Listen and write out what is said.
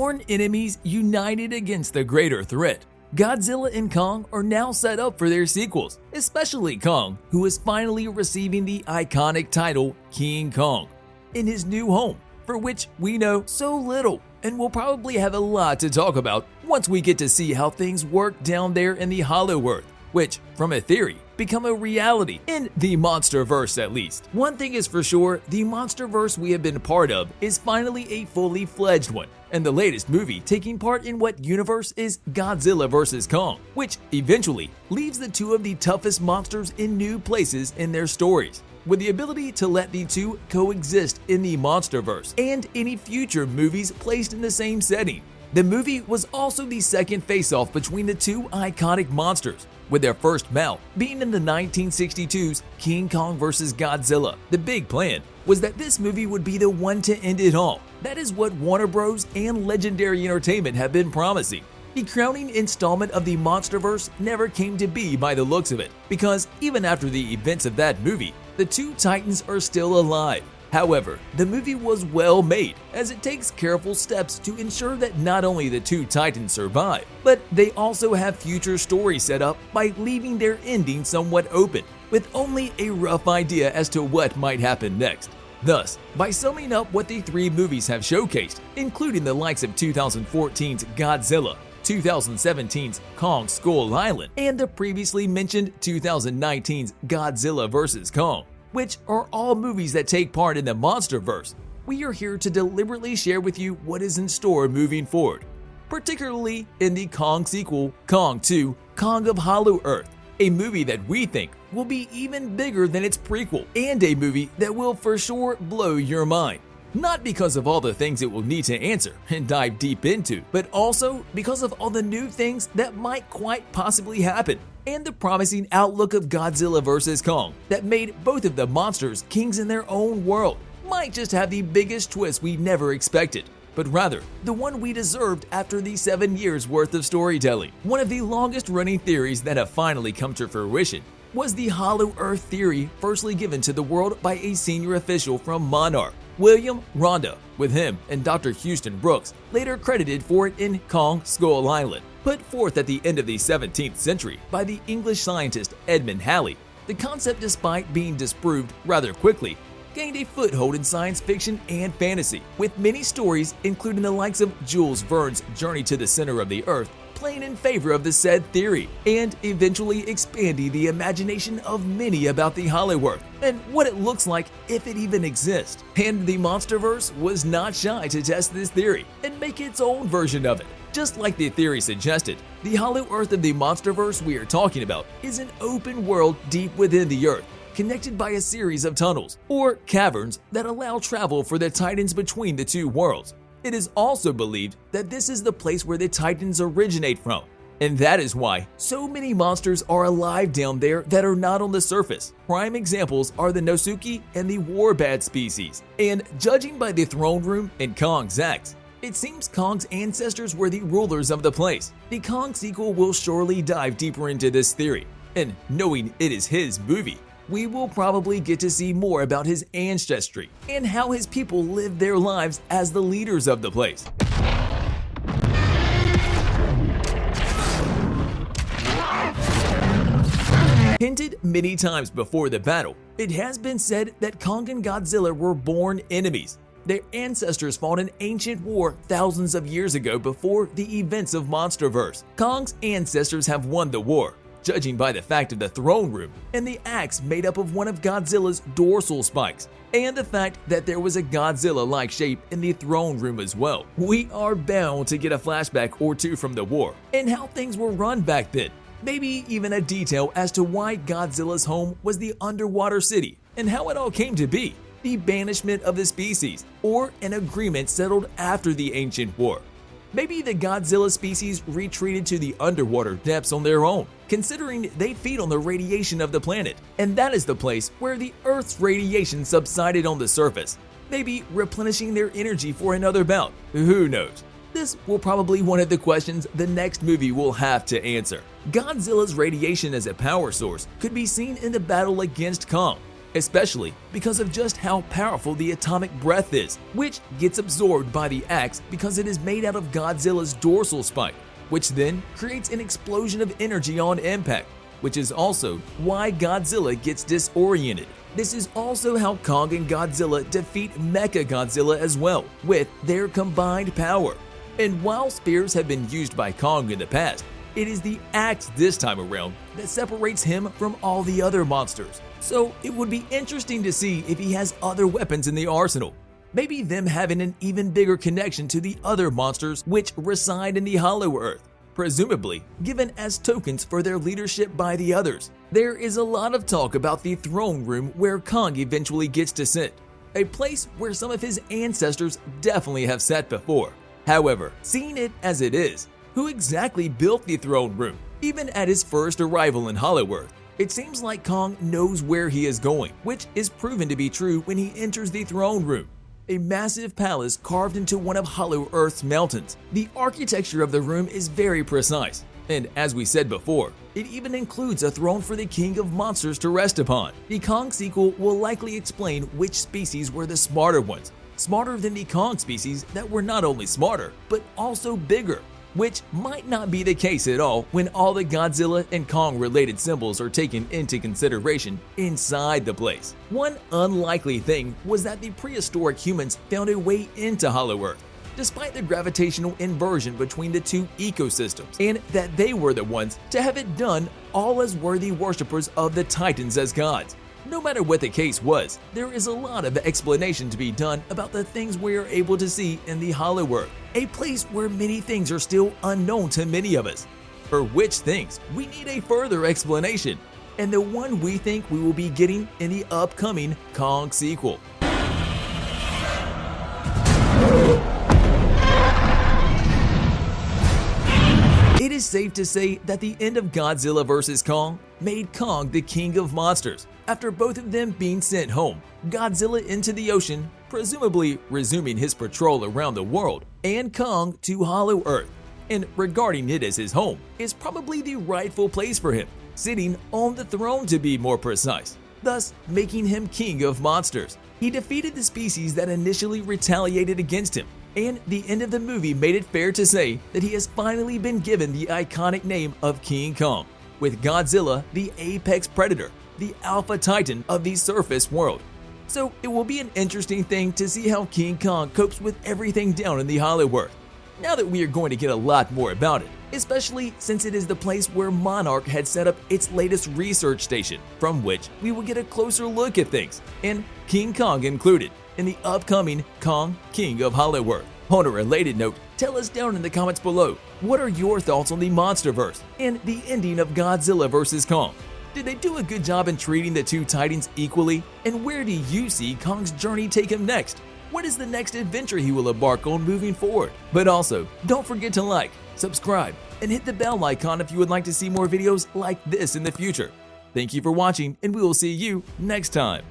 Born enemies united against the greater threat. Godzilla and Kong are now set up for their sequels, especially Kong, who is finally receiving the iconic title King Kong in his new home, for which we know so little, and we'll probably have a lot to talk about once we get to see how things work down there in the Hollow Earth, which, from a theory, become a reality in the MonsterVerse at least. One thing is for sure, the MonsterVerse we have been a part of is finally a fully fledged one, and the latest movie taking part in what universe is Godzilla vs. Kong, which eventually leaves the two of the toughest monsters in new places in their stories, with the ability to let the two coexist in the MonsterVerse and any future movies placed in the same setting. The movie was also the second face-off between the two iconic monsters, with their first bout being in the 1962's King Kong vs. Godzilla. The big plan was that this movie would be the one to end it all. That is what Warner Bros. And Legendary Entertainment have been promising. The crowning installment of the MonsterVerse never came to be by the looks of it, because even after the events of that movie, the two titans are still alive. However, the movie was well made, as it takes careful steps to ensure that not only the two titans survive, but they also have future stories set up by leaving their ending somewhat open, with only a rough idea as to what might happen next. Thus, by summing up what the three movies have showcased, including the likes of 2014's Godzilla, 2017's Kong Skull Island, and the previously mentioned 2019's Godzilla vs. Kong, which are all movies that take part in the MonsterVerse, we are here to deliberately share with you what is in store moving forward, particularly in the Kong sequel, Kong 2: Kong of Hollow Earth, a movie that we think will be even bigger than its prequel, and a movie that will for sure blow your mind. Not because of all the things it will need to answer and dive deep into, but also because of all the new things that might quite possibly happen, and the promising outlook of Godzilla vs. Kong that made both of the monsters kings in their own world might just have the biggest twist we never expected, but rather the one we deserved after the 7 years worth of storytelling. One of the longest running theories that have finally come to fruition was the Hollow Earth theory, firstly given to the world by a senior official from Monarch, William Rondon, with him and Dr. Houston Brooks later credited for it in Kong Skull Island. Put forth at the end of the 17th century by the English scientist Edmund Halley, the concept, despite being disproved rather quickly, gained a foothold in science fiction and fantasy, with many stories, including the likes of Jules Verne's Journey to the Center of the Earth, playing in favor of the said theory, and eventually expanding the imagination of many about the Hollow Earth and what it looks like if it even exists. And the MonsterVerse was not shy to test this theory and make its own version of it. Just like the theory suggested, the Hollow Earth of the MonsterVerse we are talking about is an open world deep within the Earth, connected by a series of tunnels, or caverns, that allow travel for the titans between the two worlds. It is also believed that this is the place where the titans originate from, and that is why so many monsters are alive down there that are not on the surface. Prime examples are the Nosuke and the Warbat species, and judging by the throne room and Kong's axe, it seems Kong's ancestors were the rulers of the place. The Kong sequel will surely dive deeper into this theory, and knowing it is his movie, we will probably get to see more about his ancestry and how his people lived their lives as the leaders of the place. Hinted many times before the battle, it has been said that Kong and Godzilla were born enemies. Their ancestors fought an ancient war thousands of years ago before the events of MonsterVerse. Kong's ancestors have won the war, judging by the fact of the throne room and the axe made up of one of Godzilla's dorsal spikes, and the fact that there was a Godzilla-like shape in the throne room as well. We are bound to get a flashback or two from the war and how things were run back then. Maybe even a detail as to why Godzilla's home was the underwater city and how it all came to be, the banishment of the species, or an agreement settled after the ancient war. Maybe the Godzilla species retreated to the underwater depths on their own, considering they feed on the radiation of the planet, and that is the place where the Earth's radiation subsided on the surface, maybe replenishing their energy for another bout. Who knows? This will probably one of the questions the next movie will have to answer. Godzilla's radiation as a power source could be seen in the battle against Kong, especially because of just how powerful the atomic breath is, which gets absorbed by the axe because it is made out of Godzilla's dorsal spine, which then creates an explosion of energy on impact, which is also why Godzilla gets disoriented. This is also how Kong and Godzilla defeat Mechagodzilla as well, with their combined power. And while spears have been used by Kong in the past, it is the axe this time around that separates him from all the other monsters. So it would be interesting to see if he has other weapons in the arsenal. Maybe them having an even bigger connection to the other monsters which reside in the Hollow Earth, presumably given as tokens for their leadership by the others. There is a lot of talk about the throne room where Kong eventually gets to sit, a place where some of his ancestors definitely have sat before. However, seeing it as it is, who exactly built the throne room? Even at his first arrival in Hollow Earth, it seems like Kong knows where he is going, which is proven to be true when he enters the throne room, a massive palace carved into one of Hollow Earth's mountains. The architecture of the room is very precise, and as we said before, it even includes a throne for the king of monsters to rest upon. The Kong sequel will likely explain which species were the smarter ones, smarter than the Kong species that were not only smarter, but also bigger, which might not be the case at all when all the Godzilla and Kong related symbols are taken into consideration inside the place. One unlikely thing was that the prehistoric humans found a way into Hollow Earth, despite the gravitational inversion between the two ecosystems, and that they were the ones to have it done, all as worthy worshippers of the Titans as gods. No matter what the case was, there is a lot of explanation to be done about the things we are able to see in the Hollow Earth, a place where many things are still unknown to many of us. For which things, we need a further explanation, and the one we think we will be getting in the upcoming Kong sequel. It is safe to say that the end of Godzilla vs. Kong made Kong the king of monsters. After both of them being sent home, Godzilla into the ocean, presumably resuming his patrol around the world, and Kong to Hollow Earth, and regarding it as his home, is probably the rightful place for him, sitting on the throne to be more precise, thus making him king of monsters. He defeated the species that initially retaliated against him, and the end of the movie made it fair to say that he has finally been given the iconic name of King Kong, with Godzilla the apex predator, the alpha titan of the surface world. So it will be an interesting thing to see how King Kong copes with everything down in the Hollow Earth, now that we are going to get a lot more about it, especially since it is the place where Monarch had set up its latest research station, from which we will get a closer look at things, and King Kong included, in the upcoming Kong King of Hollow Earth. On a related note, tell us down in the comments below, what are your thoughts on the Monsterverse and the ending of Godzilla vs. Kong? Did they do a good job in treating the two titans equally? And where do you see Kong's journey take him next? What is the next adventure he will embark on moving forward? But also, don't forget to like, subscribe, and hit the bell icon if you would like to see more videos like this in the future. Thank you for watching, and we will see you next time.